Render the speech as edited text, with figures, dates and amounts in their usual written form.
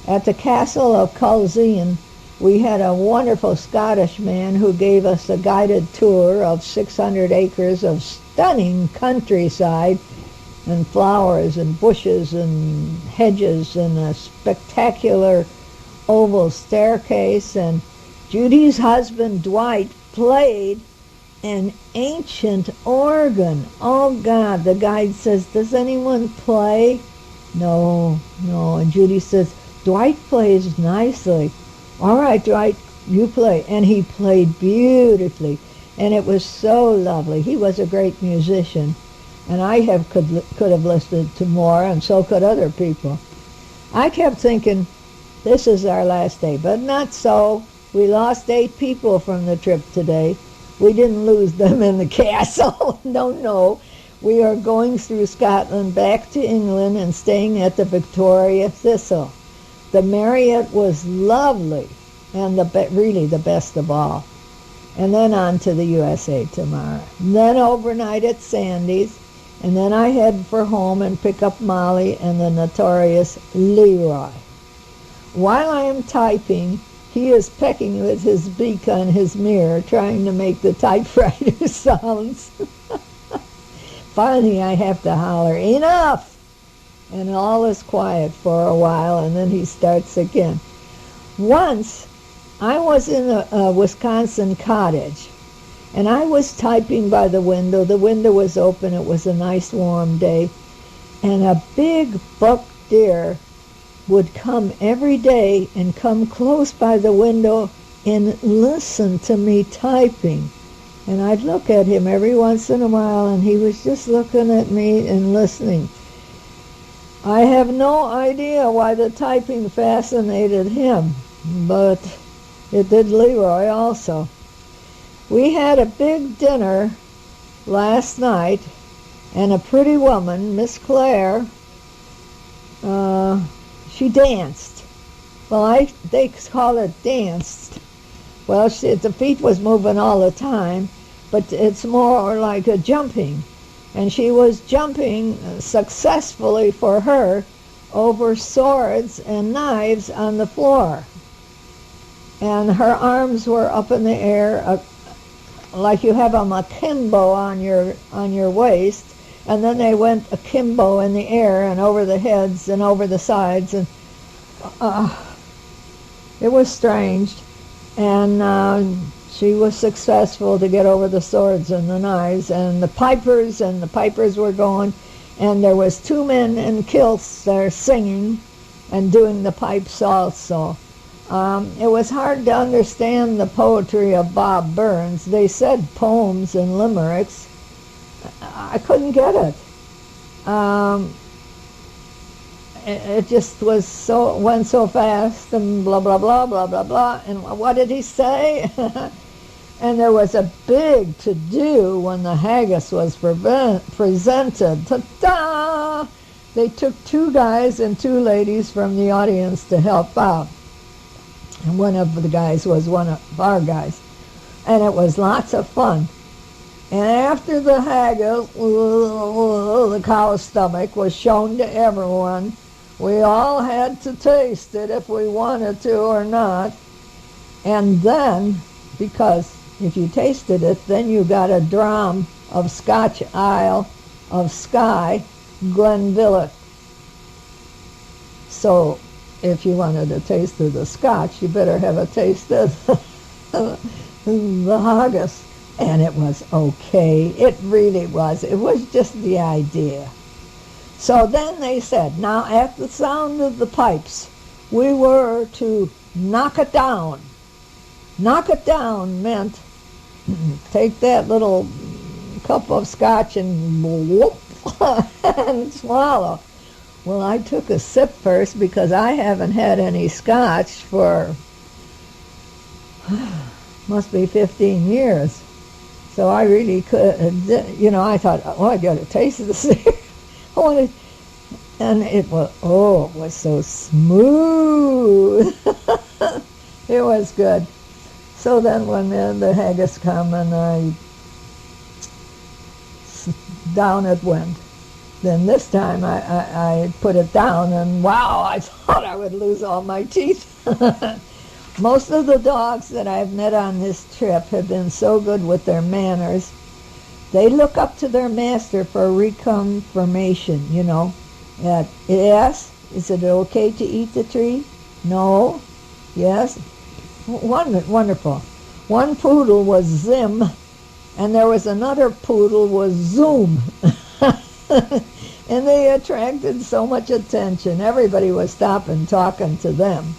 At the castle of Culzean, we had a wonderful Scottish man who gave us a guided tour of 600 acres of stunning countryside and flowers and bushes and hedges and a spectacular oval staircase. And Judy's husband, Dwight, played an ancient organ. Oh, God, the guide says, does anyone play? No, no. And Judy says, Dwight plays nicely. All right, Dwight, you play. And he played beautifully. And it was so lovely. He was a great musician. And I could have listened to more, and so could other people. I kept thinking, this is our last day. But not so. We lost 8 people from the trip today. We didn't lose them in the castle. No, no. We are going through Scotland back to England and staying at the Victoria Thistle. The Marriott was lovely and really the best of all. And then on to the USA tomorrow. And then overnight at Sandy's. And then I head for home and pick up Molly and the notorious Leroy. While I am typing, he is pecking with his beak on his mirror, trying to make the typewriter sounds. Finally, I have to holler, enough! And all is quiet for a while, and then he starts again. Once, I was in a Wisconsin cottage, and I was typing by the window. The window was open. It was a nice warm day. And a big buck deer would come every day and come close by the window and listen to me typing. And I'd look at him every once in a while, and he was just looking at me and listening. I have no idea why the typing fascinated him, but it did Leroy also. We had a big dinner last night, and a pretty woman, Miss Claire, she danced. Well, they call it danced. Well, the feet was moving all the time, but it's more like a jumping. And she was jumping successfully for her over swords and knives on the floor. And her arms were up in the air, like you have them akimbo on your waist, and then they went akimbo in the air and over the heads and over the sides, and it was strange. And she was successful to get over the swords and the knives, and the pipers were going, and there was 2 men in kilts there singing and doing the pipes also. It was hard to understand the poetry of Bob Burns. They said poems and limericks. I couldn't get it. It just went so fast, and blah, blah, blah, blah, blah, blah. And what did he say? And there was a big to-do when the haggis was presented. Ta-da! They took 2 guys and 2 ladies from the audience to help out. And one of the guys was one of our guys. And it was lots of fun. And after the haggis, the cow's stomach, was shown to everyone, we all had to taste it if we wanted to or not. And then, because if you tasted it, then you got a dram of Scotch Isle of Skye, Glenlivet. So if you wanted a taste of the Scotch, you better have a taste of the haggis. And it was okay. It really was. It was just the idea. So then they said, now at the sound of the pipes, we were to knock it down. Knock it down meant take that little cup of scotch and whoop, and swallow. Well, I took a sip first because I haven't had any scotch for must be 15 years. So I really could, I thought, oh, I got to taste this. And it was so smooth. It was good. So then when the haggis come, and down it went. Then this time I put it down, and wow, I thought I would lose all my teeth. Most of the dogs that I've met on this trip have been so good with their manners. They look up to their master for reconfirmation, you know. Yes, is it okay to eat the tree? No. Yes. Wonderful. One poodle was Zim, and there was another poodle was Zoom. And they attracted so much attention. Everybody was stopping talking to them.